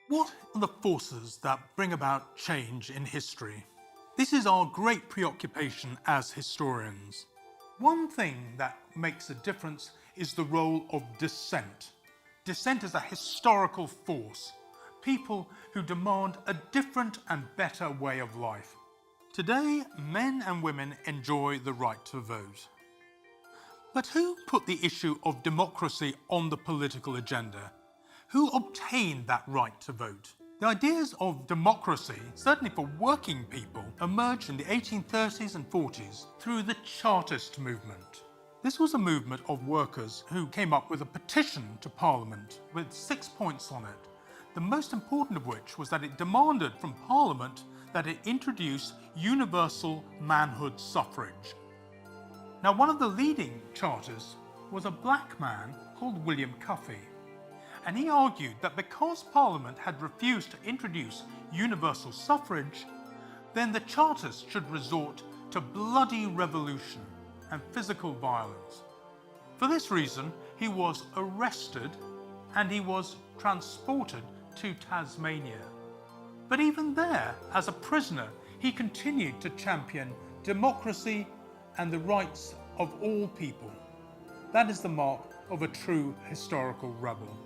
What are the forces that bring about change in history? This is our great preoccupation as historians. One thing that makes a difference is the role of dissent. Dissent is a historical force, people who demand a different and better way of life. Today, men and women enjoy the right to vote. But who put the issue of democracy on the political agenda? Who obtained that right to vote? The ideas of democracy, certainly for working people, emerged in the 1830s and 40s through the Chartist movement. This was a movement of workers who came up with a petition to Parliament with 6 points on it, the most important of which was that it demanded from Parliament that it introduce universal manhood suffrage. Now, one of the leading Chartists was a black man called William Cuffy, and he argued that because Parliament had refused to introduce universal suffrage, then the Chartists should resort to bloody revolution and physical violence. For this reason, he was arrested and he was transported to Tasmania. But even there, as a prisoner, he continued to champion democracy and the rights of all people. That is the mark of a true historical rebel.